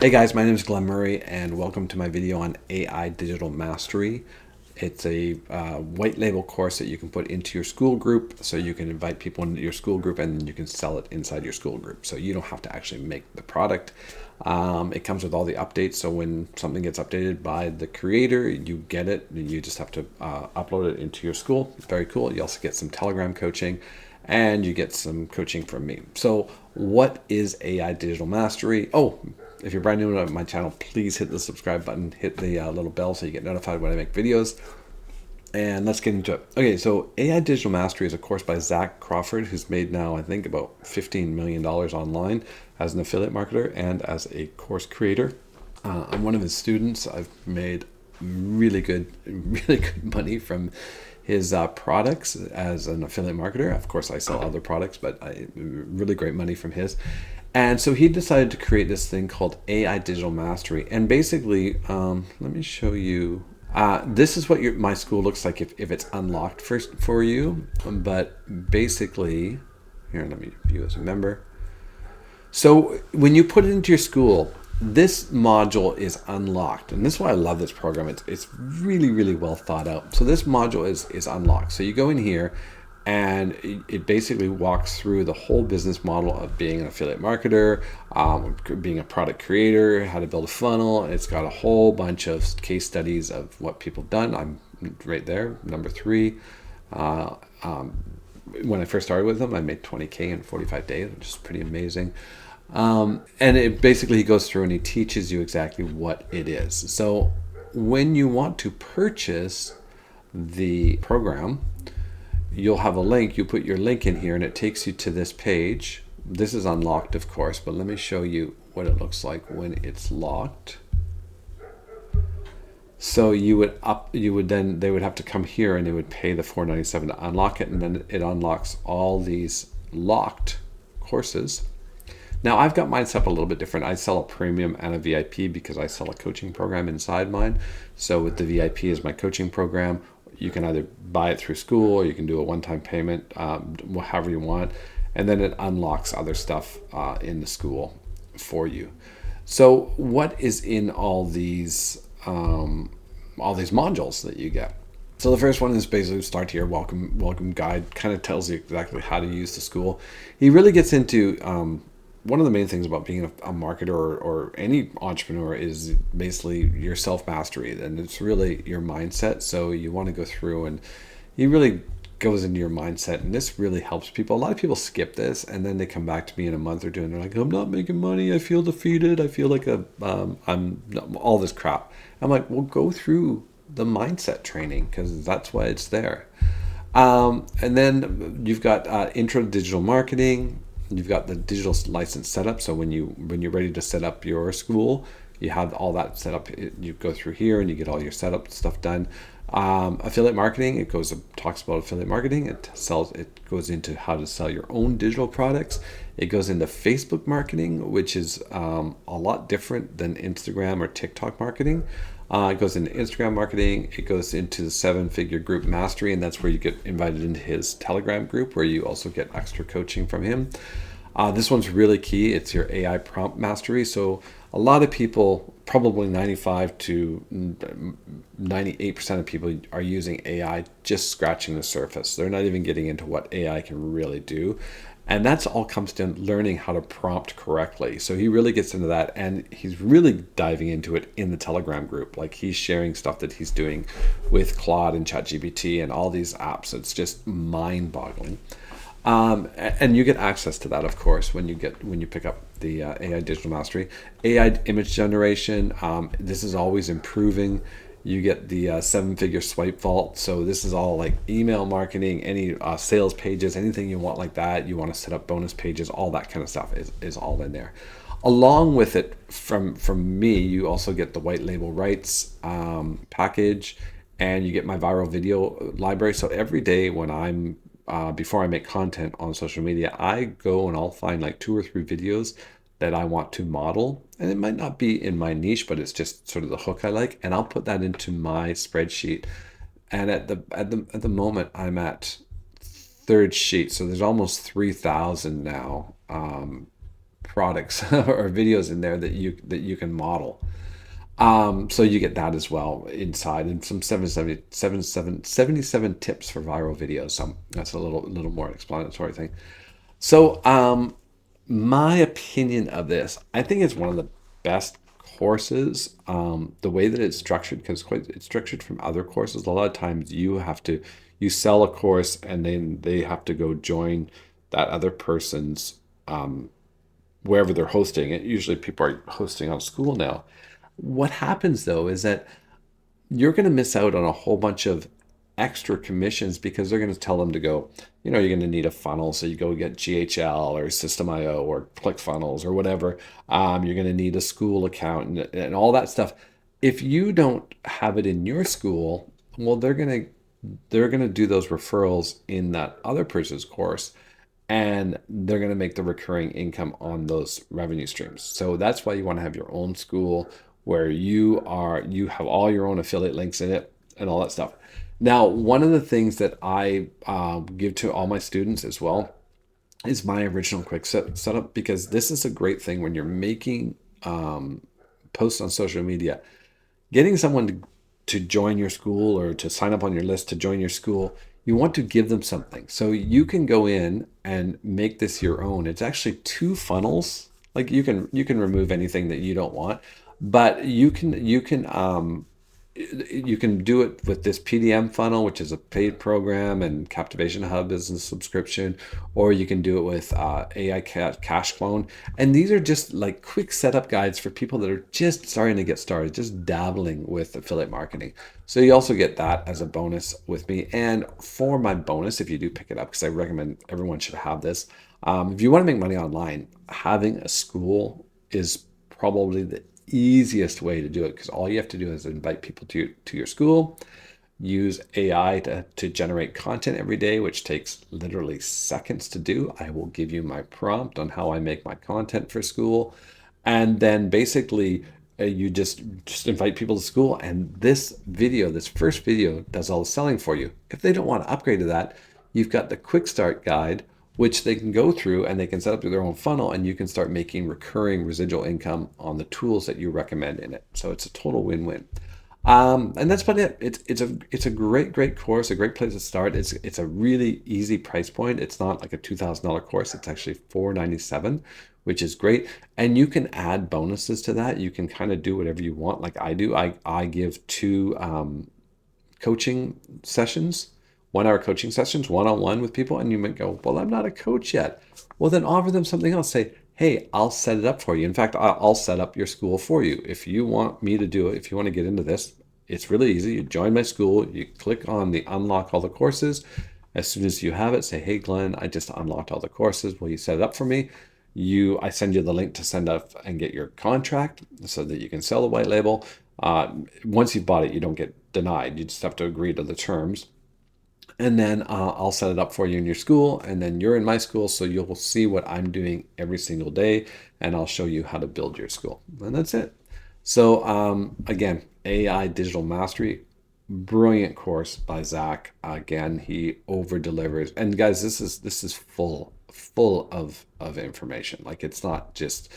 Hey guys, my name is Glenn Murray and welcome to my video on AI Digital Mastery. It's a white label course that you can put into your school group, so you can invite people into your school group and then you can sell it inside your school group. So you don't have to actually make the product. It comes with all the updates, so when something gets updated by the creator, you get it and you just have to upload it into your school. Very cool. You also get some Telegram coaching and you get some coaching from me. So what is AI Digital Mastery? Oh, if you're brand new to my channel, please hit the subscribe button, hit the little bell so you get notified when I make videos. And let's get into it. Okay, so AI Digital Mastery is a course by Zach Crawford, who's made now, I think, about $15 million online as an affiliate marketer and as a course creator. I'm one of his students. I've made really good money from his products as an affiliate marketer. Of course, I sell other products, but really great money from his. And so he decided to create this thing called AI Digital Mastery. And basically, let me show you. This is what my school looks like if it's unlocked first for you. But basically, here, let me view as a member. So when you put it into your school, this module is unlocked. And this is why I love this program. It's really well thought out. So this module is unlocked. So you go in here and it basically walks through the whole business model of being an affiliate marketer, being a product creator, how to build a funnel. It's got a whole bunch of case studies of what people have done. I'm right there, number 3. When I first started with them, I made 20K in 45 days, which is pretty amazing. And it basically, he goes through and he teaches you exactly what it is. So when you want to purchase the program, you'll have a link. You put your link in here and it takes you to this page. This is unlocked, of course, but let me show you what it looks like when it's locked. So they would have to come here and they would pay the $4.97 to unlock it, and then it unlocks all these locked courses. Now I've got mine set up a little bit different. I sell a premium and a VIP because I sell a coaching program inside mine. So with the VIP is my coaching program. You can either buy it through school or you can do a one-time payment, however you want. And then it unlocks other stuff in the school for you. So what is in all these modules that you get? So the first one is basically start here, welcome guide, kind of tells you exactly how to use the school. He really gets into one of the main things about being a marketer or any entrepreneur is basically your self-mastery, and it's really your mindset. So you want to go through, and he really goes into your mindset, and this really helps people. A lot of people skip this, and then they come back to me in a month or two, and they're like, I'm not making money, I feel defeated, I feel like I'm all this crap. I'm like, well, go through the mindset training, because that's why it's there. And then you've got intro to digital marketing. You've got the digital license setup. So when you're ready to set up your school, you have all that set up. You go through here and you get all your setup stuff done. Affiliate marketing, it talks about affiliate marketing. It goes into how to sell your own digital products. It goes into Facebook marketing, which is a lot different than Instagram or TikTok marketing. It goes into Instagram marketing. It goes into the 7-figure group mastery, and that's where you get invited into his Telegram group, where you also get extra coaching from him. This one's really key. It's your AI prompt mastery. So a lot of people, probably 95 to 98% of people, are using AI just scratching the surface. They're not even getting into what AI can really do. And that's all comes to learning how to prompt correctly. So he really gets into that, and he's really diving into it in the Telegram group. Like, he's sharing stuff that he's doing with Claude and ChatGPT and all these apps. It's just mind-boggling. And you get access to that, of course, when you pick up the AI Digital Mastery. AI image generation. This is always improving. You get the 7-figure swipe vault. So this is all like email marketing, any sales pages, anything you want like that. You want to set up bonus pages, all that kind of stuff is all in there. Along with it, from me, you also get the white label rights package, and you get my viral video library. So every day when I'm before I make content on social media, I go and I'll find like 2 or 3 videos that I want to model, and it might not be in my niche, but it's just sort of the hook I like, and I'll put that into my spreadsheet. And at the moment, I'm at 3rd sheet, so there's almost 3,000 now products or videos in there that you can model. So you get that as well inside, and some 77 tips for viral videos. So that's a little more explanatory thing. So my opinion of this, I think it's one of the best courses. The way that it's structured, because it's structured from other courses. A lot of times you sell a course and then they have to go join that other person's wherever they're hosting it. Usually people are hosting on school now. What happens though is that you're going to miss out on a whole bunch of extra commissions because they're going to tell them to go, you're going to need a funnel. So you go get GHL or System.io or ClickFunnels or whatever. You're going to need a school account and all that stuff. If you don't have it in your school, well, they're going to do those referrals in that other person's course, and they're going to make the recurring income on those revenue streams. So that's why you want to have your own school where you have all your own affiliate links in it and all that stuff. Now, one of the things that I give to all my students as well is my original quick setup, because this is a great thing when you're making posts on social media. Getting someone to join your school or to sign up on your list to join your school, you want to give them something. So you can go in and make this your own. It's actually two funnels. Like you can remove anything that you don't want, but you can do it with this PDM funnel, which is a paid program, and Captivation Hub is a subscription, or you can do it with AI Cash Clone. And these are just like quick setup guides for people that are just starting to get started, just dabbling with affiliate marketing. So you also get that as a bonus with me. And for my bonus, if you do pick it up, because I recommend everyone should have this, if you want to make money online, having a school is probably the easiest way to do it, because all you have to do is invite people to your school, use AI to generate content every day, which takes literally seconds to do. I will give you my prompt on how I make my content for school, and then basically you just invite people to school, and this first video does all the selling for you. If they don't want to upgrade to that, you've got the quick start guide, which they can go through and they can set up their own funnel, and you can start making recurring residual income on the tools that you recommend in it. So it's a total win-win. And that's about it. It's a great course, a great place to start. It's a really easy price point. It's not like a $2,000 course. It's actually $497, which is great. And you can add bonuses to that. You can kind of do whatever you want, like I do. I give two coaching sessions, 1 hour coaching sessions, one-on-one with people. And you might go, well, I'm not a coach yet. Well, then offer them something else. Say, hey, I'll set it up for you. In fact, I'll set up your school for you. If you want me to do it, if you want to get into this, it's really easy. You join my school, you click on the unlock all the courses. As soon as you have it, say, hey, Glenn, I just unlocked all the courses. Will you set it up for me? I send you the link to send up and get your contract so that you can sell the white label. Once you've bought it, you don't get denied. You just have to agree to the terms. And then I'll set it up for you in your school, and then you're in my school, so you'll see what I'm doing every single day, and I'll show you how to build your school. And that's it. So again, AI Digital Mastery, brilliant course by Zach. Again, he over delivers. And guys, this is full of information. Like, it's not just,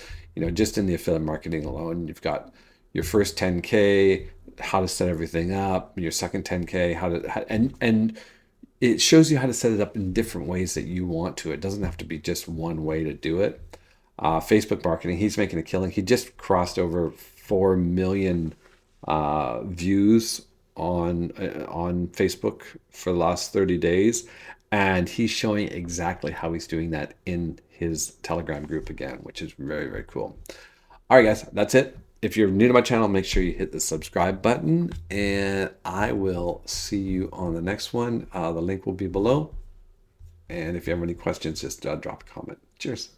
just in the affiliate marketing alone, you've got your first 10K, how to set everything up, your second 10K, and it shows you how to set it up in different ways that you want to. It doesn't have to be just one way to do it. Facebook marketing, he's making a killing. He just crossed over 4 million views on Facebook for the last 30 days. And he's showing exactly how he's doing that in his Telegram group again, which is very, very cool. All right, guys, that's it. If you're new to my channel, make sure you hit the subscribe button, and I will see you on the next one. The link will be below. And if you have any questions, just drop a comment. Cheers.